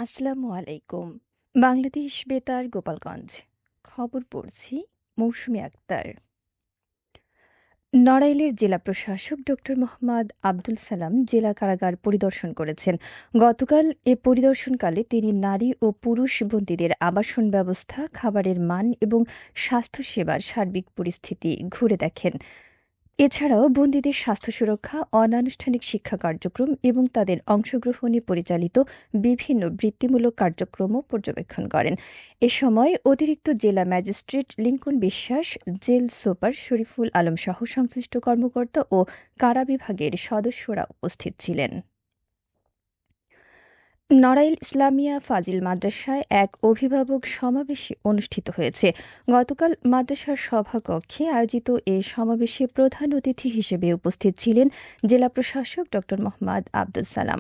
আসসালামু আলাইকুম। বাংলাদেশ বেতার গোপালগঞ্জ। খবর পড়ছি মৌসুমী আক্তার। নড়াইলের জেলা প্রশাসক ডক্টর মোহাম্মদ আব্দুল সালাম জেলা কারাগার পরিদর্শন করেছেন। গতকাল এ পরিদর্শনকালে তিনি নারী ও পুরুষ বন্দীদের আবাসন ব্যবস্থা, খাবারের মান এবং স্বাস্থ্যসেবার সার্বিক পরিস্থিতি ঘুরে দেখেন। এছাড়াও বন্দীদের স্বাস্থ্য সুরক্ষা, অনানুষ্ঠানিক শিক্ষা কার্যক্রম এবং তাদের অংশগ্রহণে পরিচালিত বিভিন্ন বৃত্তিমূলক কার্যক্রমও পর্যবেক্ষণ করেন। এ সময় অতিরিক্ত জেলা ম্যাজিস্ট্রেট লিংকন বিশ্বাস, জেল সুপার শরীফুল আলম সহ সংশ্লিষ্ট কর্মকর্তা ও কারা বিভাগের সদস্যরা উপস্থিত ছিলেন। নড়াইল ইসলামিয়া ফাজিল মাদ্রাসায় এক অভিভাবক সমাবেশ অনুষ্ঠিত হয়েছে। গতকাল মাদ্রাসার সভাকক্ষে আয়োজিত এ সমাবেশে প্রধান অতিথি হিসেবে উপস্থিত ছিলেন জেলা প্রশাসক ড মোহাম্মদ আব্দুল সালাম।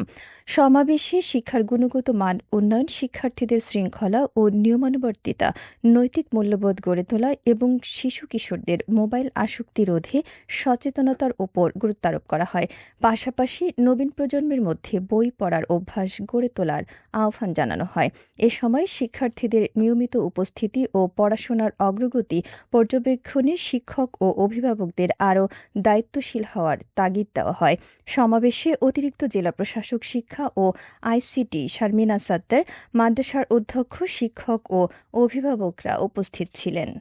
সমাবেশে শিক্ষার গুণগত মান উন্নয়ন, শিক্ষার্থীদের শৃঙ্খলা ও নিয়মানুবর্তিতা, নৈতিক মূল্যবোধ গড়ে তোলা এবং শিশু কিশোরদের মোবাইল আসক্তি রোধে সচেতনতার ওপর গুরুত্বারোপ করা হয়। পাশাপাশি নবীন প্রজন্মের মধ্যে বই পড়ার অভ্যাস গড়ে তোলার আহ্বান জানানো হয়। এ সময় শিক্ষার্থীদের নিয়মিত উপস্থিতি ও পড়াশোনার অগ্রগতি পর্যবেক্ষণে শিক্ষক ও অভিভাবকদের আরও দায়িত্বশীল হওয়ার তাগিদ দেওয়া হয়। সমাবেশে অতিরিক্ত জেলা প্রশাসক শিক্ষা ও আইসিটি শারমিনা সাত্তার, মাদ্রাসার অধ্যক্ষ, শিক্ষক ও অভিভাবকরা উপস্থিত ছিলেন।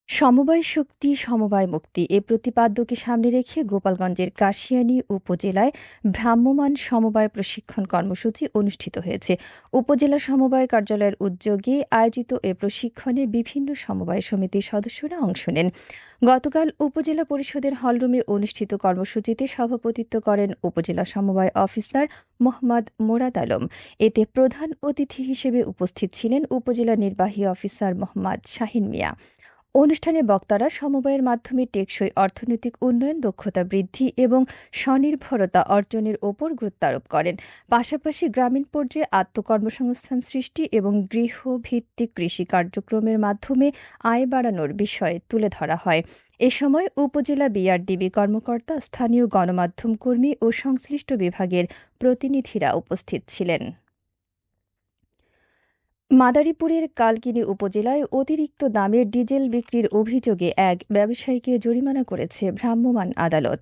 সমবায় শক্তি, সমবায় মুক্তি এ প্রতিপাদ্যকে সামনে রেখে গোপালগঞ্জের কাশিয়ানী উপজেলায় ভ্রাম্যমাণ সমবায় প্রশিক্ষণ কর্মসূচি অনুষ্ঠিত হয়েছে। উপজেলা সমবায় কার্যালয়ের উদ্যোগে আয়োজিত এ প্রশিক্ষণে বিভিন্ন সমবায় সমিতির সদস্যরা অংশ নেন। গতকাল উপজেলা পরিষদের হলরুমে অনুষ্ঠিত কর্মসূচিতে সভাপতিত্ব করেন উপজেলা সমবায় অফিসার মোহাম্মদ মোরাদ আলম। এতে প্রধান অতিথি হিসেবে উপস্থিত ছিলেন উপজেলা নির্বাহী অফিসার মোহাম্মদ শাহিন মিয়া। অনুষ্ঠানে বক্তারা সমবায়ের মাধ্যমে টেকসই অর্থনৈতিক উন্নয়ন, দক্ষতা বৃদ্ধি এবং স্বনির্ভরতা অর্জনের ওপর গুরুত্বারোপ করেন। পাশাপাশি গ্রামীণ পর্যায়ে আত্মকর্মসংস্থান সৃষ্টি এবং গৃহভিত্তিক কৃষি কার্যক্রমের মাধ্যমে আয় বাড়ানোর বিষয় তুলে ধরা হয়। এ সময় উপজেলা বিআরডিবি কর্মকর্তা, স্থানীয় গণমাধ্যম কর্মী ও সংশ্লিষ্ট বিভাগের প্রতিনিধিরা উপস্থিত ছিলেন। মাদারীপুরের কালকিনি উপজেলায় অতিরিক্ত দামে ডিজেল বিক্রির অভিযোগে এক ব্যবসায়ীকে জরিমানা করেছে ভ্রাম্যমাণ আদালত।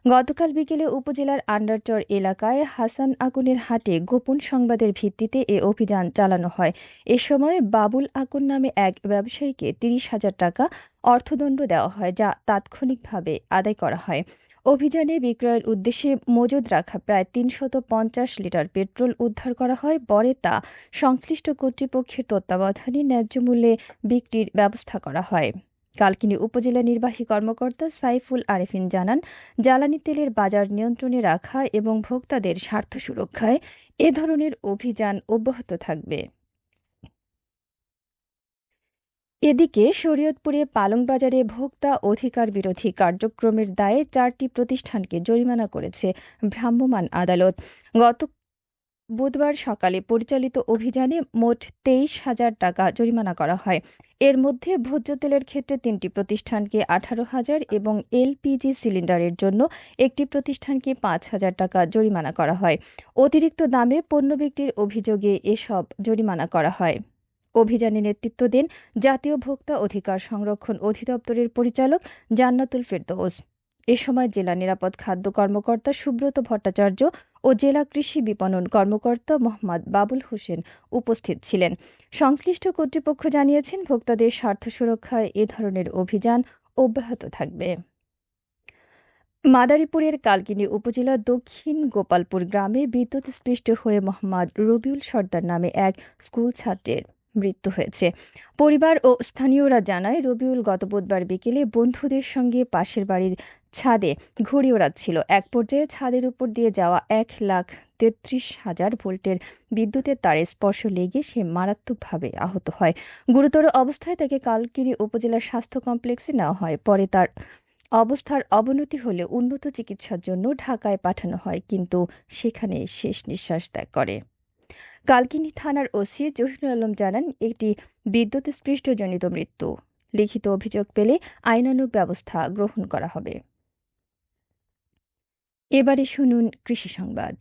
গতকাল বিকেলে উপজেলার আন্ডারচর এলাকায় হাসান আকুনের হাটে গোপন সংবাদের ভিত্তিতে এ অভিযান চালানো হয়। এ সময় বাবুল আকুন নামে এক ব্যবসায়ীকে ৩০,০০০ টাকা অর্থদণ্ড দেওয়া হয়, যা তাৎক্ষণিকভাবে আদায় করা হয়। অভিযানে বিক্রয়ের উদ্দেশ্যে মজুদ রাখা প্রায় ৩৫০ লিটার পেট্রোল উদ্ধার করা হয়। পরে তা সংশ্লিষ্ট কর্তৃপক্ষের তত্ত্বাবধানে ন্যায্য মূল্যে বিক্রির ব্যবস্থা করা হয়। কালকিনি উপজেলা নির্বাহী কর্মকর্তা সাইফুল আরেফিন জানান, জ্বালানি তেলের বাজার নিয়ন্ত্রণে রাখা এবং ভোক্তাদের স্বার্থ সুরক্ষায় এ ধরনের অভিযান অব্যাহত থাকবে। এদিকে শরীয়তপুরে পালং বাজারে ভোক্তা অধিকার বিরোধী কার্যক্রমের দায়ে ৪টি প্রতিষ্ঠানকে জরিমানা করেছে ভ্রাম্যমাণ আদালত। গত বুধবার সকালে পরিচালিত অভিযানে মোট ২৩,০০০ টাকা জরিমানা করা হয়। এর মধ্যে ভোজ্য তেলের ক্ষেত্রে ৩টি প্রতিষ্ঠানকে ১৮,০০০ এবং এলপিজি সিলিন্ডারের জন্য একটি প্রতিষ্ঠানকে ৫,০০০ টাকা জরিমানা করা হয়। অতিরিক্ত দামে পণ্য বিক্রির অভিযোগে এসব জরিমানা করা হয়। অভিযানে নেতৃত্ব দেন জাতীয় ভোক্তা অধিকার সংরক্ষণ অধিদপ্তরের পরিচালক জান্নাতুল ফেরদৌস। এ সময় জেলা নিরাপদ খাদ্য কর্মকর্তা সুব্রত ভট্টাচার্য ও জেলা কৃষি বিপণন কর্মকর্তা মোহাম্মদ বাবুল হোসেন উপস্থিত ছিলেন। সংশ্লিষ্ট কর্তৃপক্ষ জানিয়েছেন, ভোক্তাদের স্বার্থ সুরক্ষায় এ ধরনের অভিযান অব্যাহত থাকবে। মাদারীপুরের কালকিনি উপজেলার দক্ষিণ গোপালপুর গ্রামে বিদ্যুৎস্পৃষ্ট হয়ে মোহাম্মদ রবিউল সর্দার নামে এক স্কুল ছাত্রের মৃত্যু হয়েছে। পরিবার ও স্থানীয়রা জানায়, রবিউল গত বুধবার বিকেলে বন্ধুদের সঙ্গে পাশের বাড়ির ছাদে ঘুড়ি ওড়াচ্ছিল। এক পর্যায়ে ছাদের উপর দিয়ে যাওয়া ১,৩৩,০০০ ভোল্টের বিদ্যুতের তারে স্পর্শ লেগে সে মারাত্মকভাবে আহত হয়। গুরুতর অবস্থায় তাকে কালকিনি উপজেলা স্বাস্থ্য কমপ্লেক্সে নেওয়া হয়। পরে তার অবস্থার অবনতি হলে উন্নত চিকিৎসার জন্য ঢাকায় পাঠানো হয়, কিন্তু সেখানে শেষ নিঃশ্বাস ত্যাগ করে। কালকিনি থানার ওসি জহিরুল আলম জানান, এটি বিদ্যুৎস্পৃষ্টজনিত মৃত্যু। লিখিত অভিযোগ পেলে আইনানুগ ব্যবস্থা গ্রহণ করা হবে। এবারে শুনুন কৃষি সংবাদ।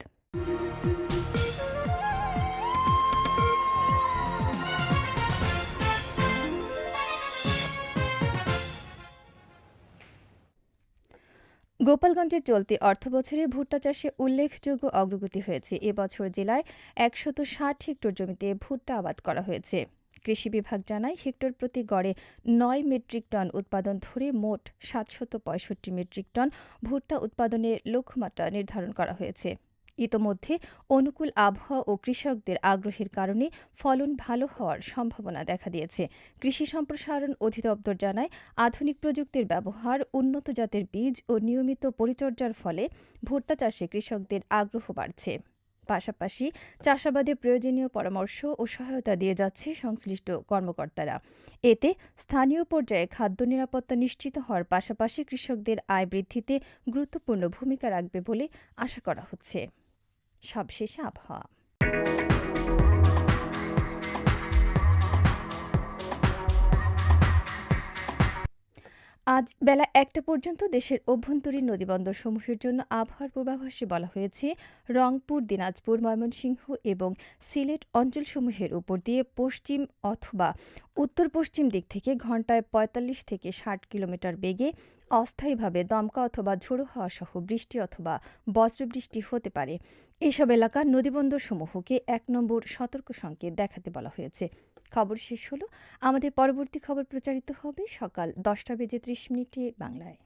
গোপালগঞ্জে চলতি অর্থবছরে ভুট্টা চাষে উল্লেখযোগ্য অগ্রগতি হয়েছে। এবছর জেলায় ১৬০ হেক্টর জমিতে ভুট্টা আবাদ করা হয়েছে। কৃষি বিভাগ জানায়, হেক্টর প্রতি গড়ে ৯ মেট্রিক টন উৎপাদন ধরে মোট ৭৬৫ মেট্রিক টন ভুট্টা উৎপাদনের লক্ষ্যমাত্রা নির্ধারণ করা হয়েছে। ইতোমধ্যে অনুকূল আবহাওয়া ও কৃষকদের আগ্রহের কারণে ফলন ভালো হওয়ার সম্ভাবনা দেখা দিয়েছে। কৃষি সম্প্রসারণ অধিদপ্তর জানায়, আধুনিক প্রযুক্তির ব্যবহার, উন্নত জাতের বীজ ও নিয়মিত পরিচর্যার ফলে ভুট্টা চাষে কৃষকদের আগ্রহ বাড়ছে। পাশাপাশি চাষাবাদে প্রয়োজনীয় পরামর্শ ও সহায়তা দিয়ে যাচ্ছে সংশ্লিষ্ট কর্মকর্তারা। এতে স্থানীয় পর্যায়ে খাদ্য নিরাপত্তা নিশ্চিত হওয়ার পাশাপাশি কৃষকদের আয় বৃদ্ধিতে গুরুত্বপূর্ণ ভূমিকা রাখবে বলে আশা করা হচ্ছে। সবশেষে আবহাওয়া। আজ বেলা ১টা পর্যন্ত দেশের অভ্যন্তরীণ নদীবন্দরসমূহের জন্য আবহাওয়ার পূর্বাভাসে বলা হয়েছে, রংপুর, দিনাজপুর, ময়মনসিংহ এবং সিলেট অঞ্চলসমূহের উপর দিয়ে পশ্চিম অথবা উত্তর পশ্চিম দিক থেকে ঘণ্টায় ৪৫ থেকে ৬০ কিলোমিটার বেগে অস্থায়ীভাবে দমকা অথবা ঝোড়ো হাওয়া সহ বৃষ্টি অথবা বজ্রবৃষ্টি হতে পারে। এসব এলাকার নদীবন্দরসমূহকে ১ নম্বর সতর্ক সংকেত দেখাতে বলা হয়েছে। খবর শেষ হলো। আমাদের পরবর্তী খবর প্রচারিত হবে সকাল ১০টা বেজে ৩০ মিনিটে বাংলায়।